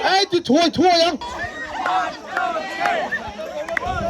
哎，就拖ยัง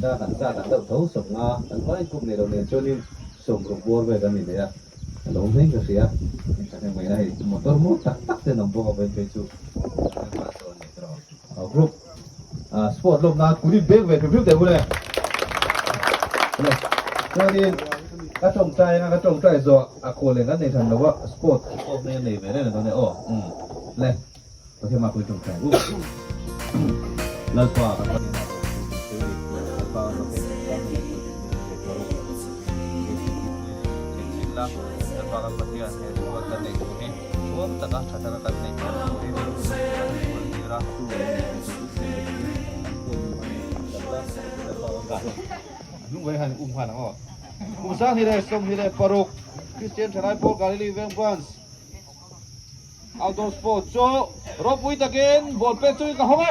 da kan sa ta thau som nga an pai kup ne ro ne chonin som ro bor ve kan ni ya lo nei ka sia ta ne mai nai motor mo tak tak te nam bo ka pe chu pa so ni tro group sport lo na kuri bek ve phu te bu le chonin ka trong tai zo a ko le kan nei than lo wa sport ko ne nei ve ne ne o le ko the ma ko trong tai la kwa ka ni na lah terpakat bagian itu akan naikuni uang tengah cara akan naikkan nung bayi han umpan oh usang hidai som hidai paruk Christian Chanai Paul Galili Wang Bans outdoor sport so rob wait again ball pe chui ka hong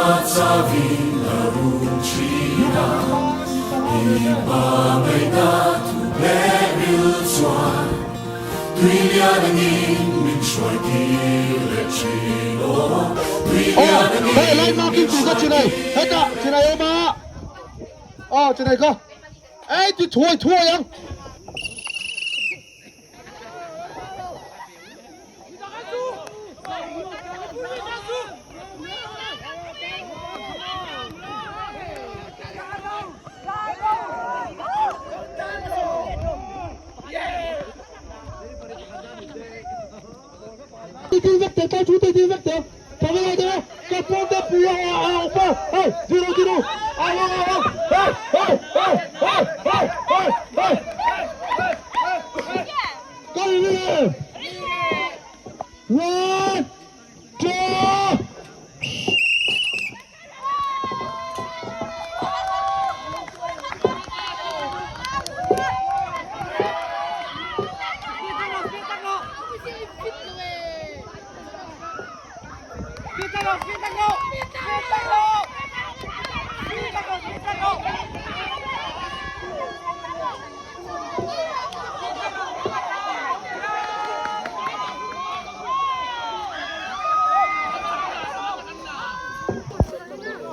Kakatawina Ruchina Ibameda tu Berilzuan Duilianangin min Schweikile Chino Duilianangin Hey, lai ma kim ka chinai Hey ta, chinai ơi ma chinai ka Hey, tu thua yang Đi vắt tao chú tay đi vắt tao thằng này đây cái bóng đá bùa hey đi đâu hey đi 1 2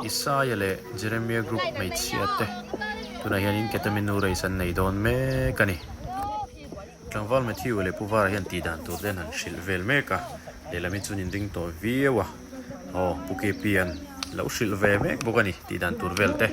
Isayale Jeremiah Group may siyate tunayanin ketamin uraisan na idon me kani Kanval Matthew le puvara yan tidan to denan shilvel meka le lamitsunin ding to viewa pukepian lau shilve mek bugani tidan turvelte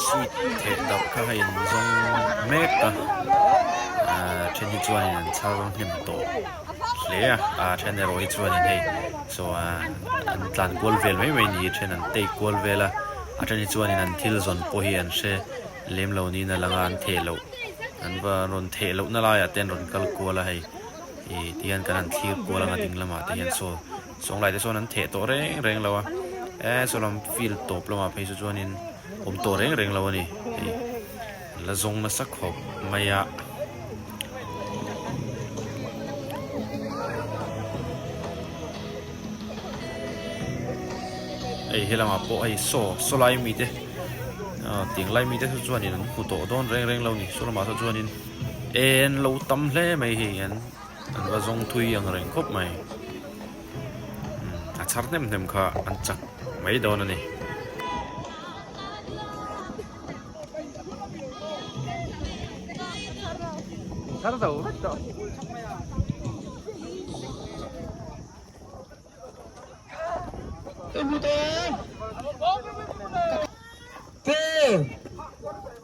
sweet te dap ka hain zong meka chen hi chuan in charong him to hle chen ne roi chuan in hei so an tlan gol vel mai ni chen an te gol vela chen hi chuan in an thil zon po hi an she lem lo ni na langa an the lo an va ron the lo na la ya ten ron kal ko la hei tian kan an thir ko langa ding lama te hian so song lai te so an the to reng lo so lam feel top lo ma phei chu chuan in to reng lo ni la zong na sak khop maya ai helama po ai so lai mi te ting lai mi te chu chuan in hu to don reng lo ni so lama chu chuan in en lo tam hle mai hi an wa zong thui ang reng khop mai a char nem kha an chak mai don ani 살아서 오랬죠. 10,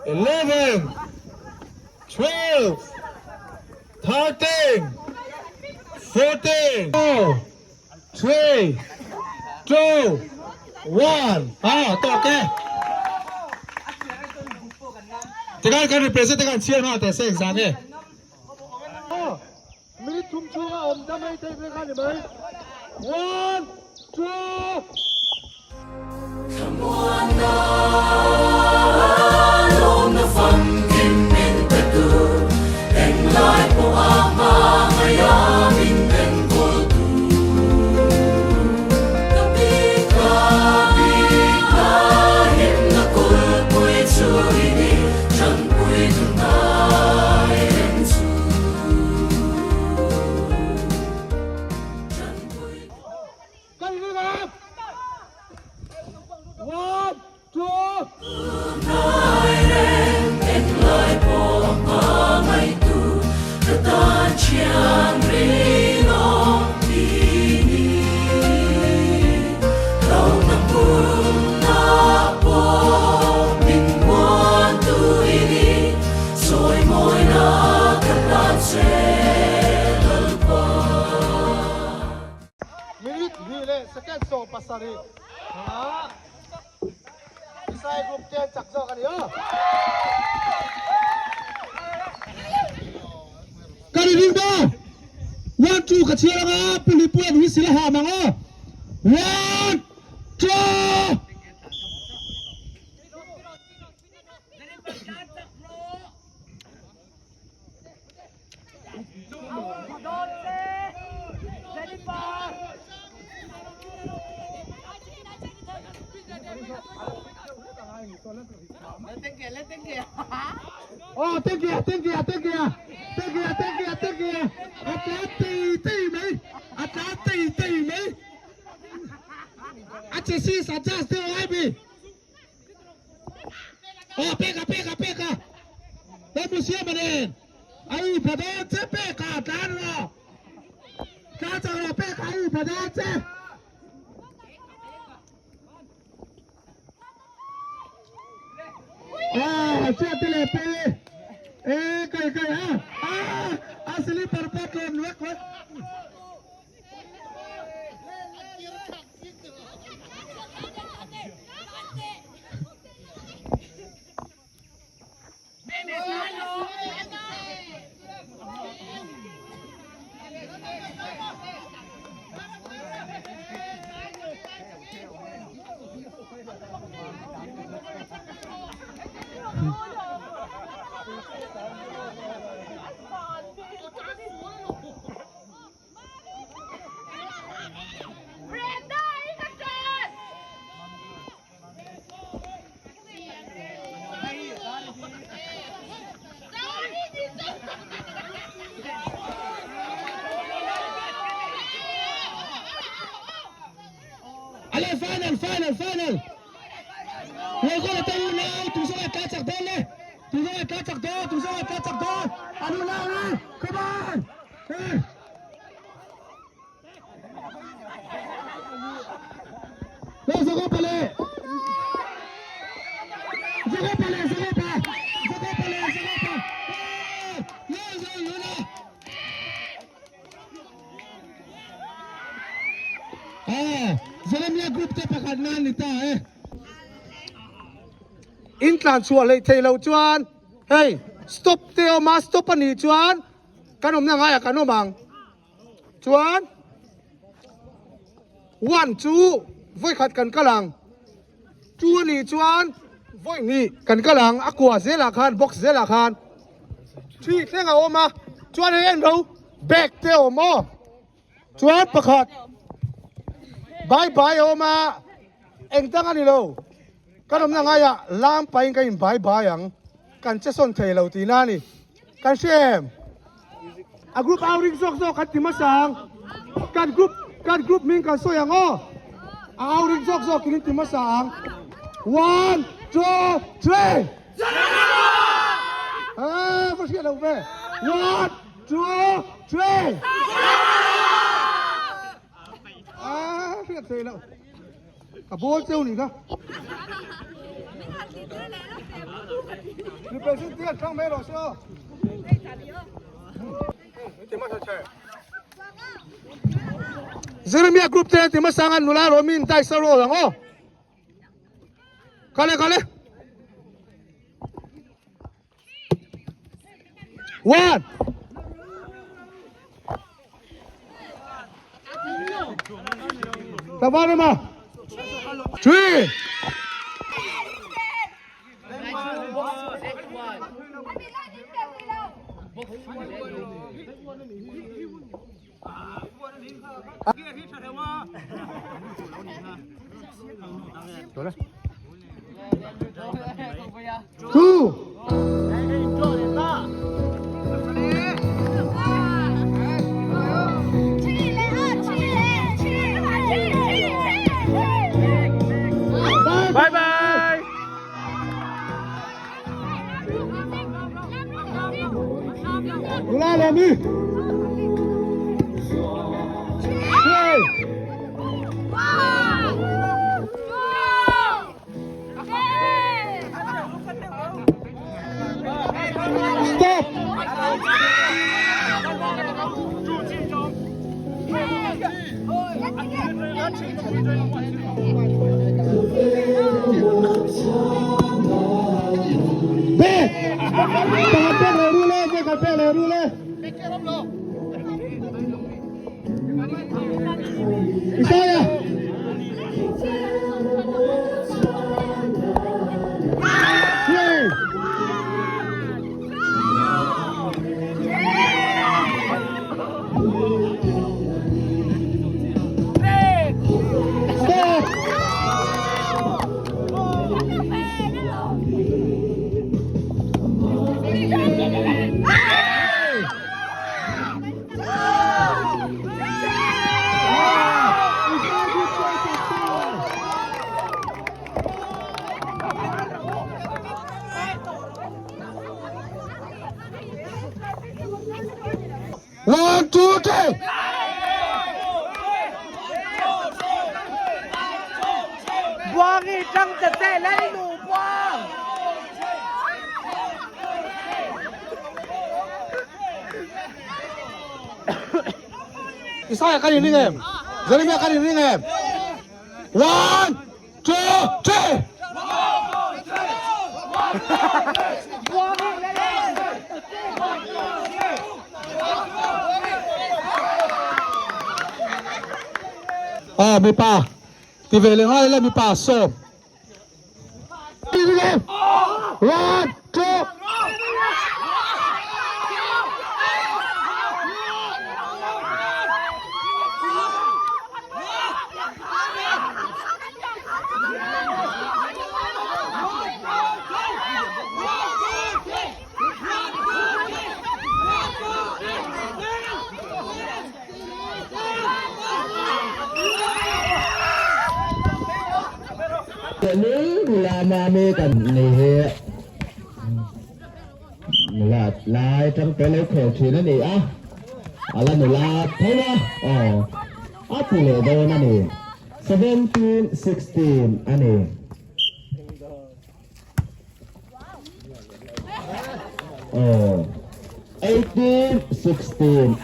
11, 12, 13, 14, 3, 2, 1. Tak ke? Tekan kan represent tekan cheer ma te se exam e. Minute thum chunga om damai te kan ni mai. 1, 2. Come on now, on the fun kim in the good, and like po ama ngayamin den ko tu. Kapika him na kul pui chuini, chan pui tunay ensu. Chan pui. Kan ni ba? 1, 2. Minute hile second so pasari. Ha. Isai group 10 chak zo kan yo. Kari ding ba? 1 2 ka chia nga puli puan hi sila ha manga. 1 2. Oh, thank you. Atati me. Ache si sa just do I be. Oh, peka. Vamos ser manen. Aí, padate peka tanro. Kata ro peka aí, padate. Chatile pe. Kai ha. Asli perpat lon wek. Ale final. We're gonna tell you now to say kacak dole. Ano na? Come on. Hey. Zago pale. Zalemia group te pakadnan nita in tlan chua le thelo chuan hey stop teo ma stop ani chuan kanom na nga ya kanomang chuan 1 2 voi khat kan kalang chu ni chuan voi ni kan kalang akwa zela khan box zela khan thi thenga oma chuan en ro back teo mo chuan pakhat bye oma engtang ani lo kanom na nga ya lam pain kain bye ang kan cheson thelo ti na ni kan shem a group outing sok kan timasang kan group min kan soyang o outing sok kin timasang 1 2 3 first get over 1 2 3 Fiat thelo กับโบเจ้านี่ก็你本身店上没老师怎么才Jeremia group te ti masangan nula romin dai saro lang oh kale 1 Tabarma 3 Bye bye. Mula Lami. Stop. Kapele rule. Isaya. One, two, three. Buangin trong tật tệ lấy đủ buang. Isaya kali ni game. Jeremia kali ni game. 1, 2, 3. Buangin lên. Mi pa. Ti vele ngai le mi pa so. Ni game. 1, 2. Ini lama me kan ni he la lai trong cái lấy khẩu thì nó đi á là người la thấy đó thì lệ đây nó đi 17, 16 anh đi oh 18, 16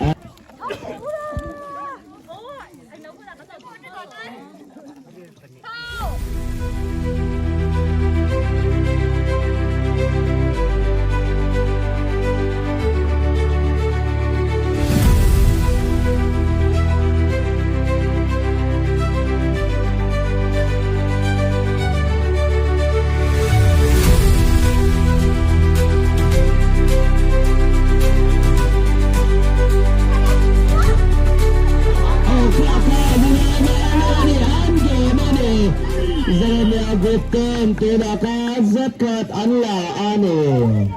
Jeremia Guten tidak zakat Allah aneh.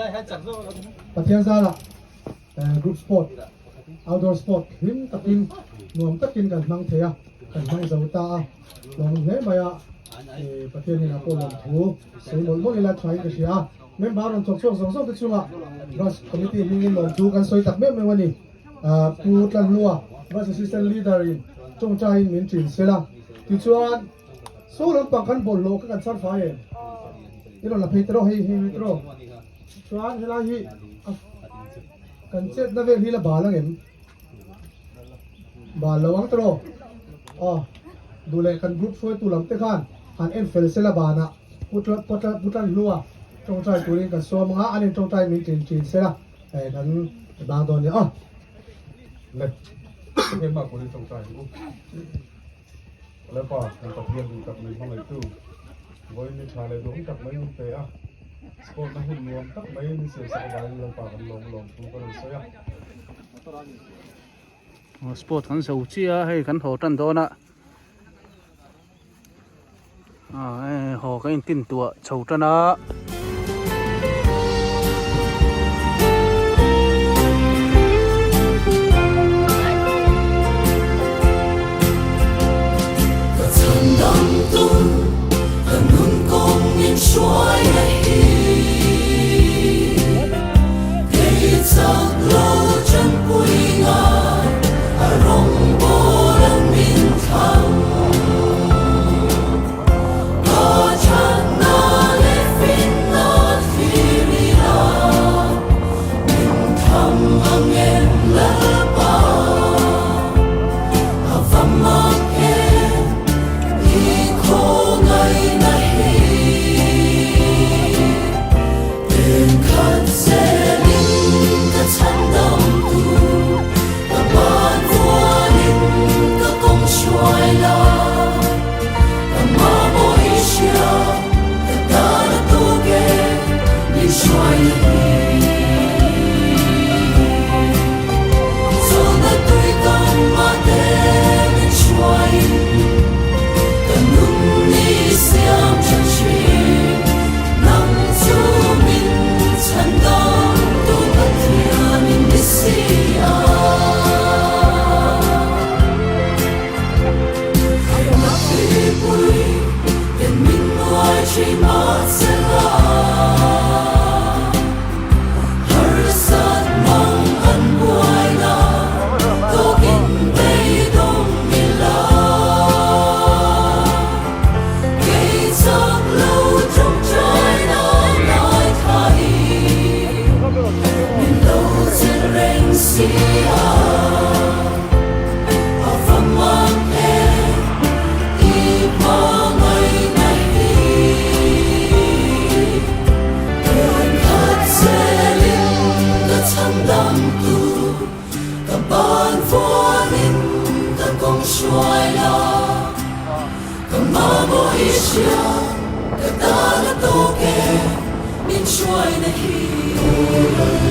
ประเทศซาละgroup sport outdoor sport หิมตักินนวมตักินกันมังเทียกันมังเจ้าตาลงเฮมายาประเทศนี้นะคนลงถูส่วนหมดเลยละใช้กันเสียเมื่อบางวันส่งติดชุมะรัสคอมมิตี้มีเงินลงถูกันสวยตักเมื่อวันนี้พูดกันรัวรัส assistant leader จงใจมินจินเสละติดชวนสู้รถปังกันบนโลกกันซัดไฟนี่เราละพิจารณาให้พิจารณาชวนเวลาฮีกันเจ็ดนั่นเวลีละบาลังเห็นบาลระวังตรอดูแลกันกรุ๊ปช่วยตุลำเตกันหันเอ็นเฟลเซลบานะพุทธลัวจงใจตัวเองกันส่วนมั้งอันนี้จงใจมีจีนเสละกันบางตอนนี้เลยเห็นมากคนที่จงใจแล้วก็มันกับเพียงอยู่กับมือเข้าไปตู้ไว้ในชาเลยดวงกับไม่ยุ่งเตะสปอร์ตนักหุ่นรวมกับไม่มีเสียสบายลงปากกันลงทุกคนเลยเสีย สปอร์ตกันเสียวเชียให้กันโหตันโดนะหอกันตินตัวเฉาตันนะ Cái ta là tô kê, mình xuôi này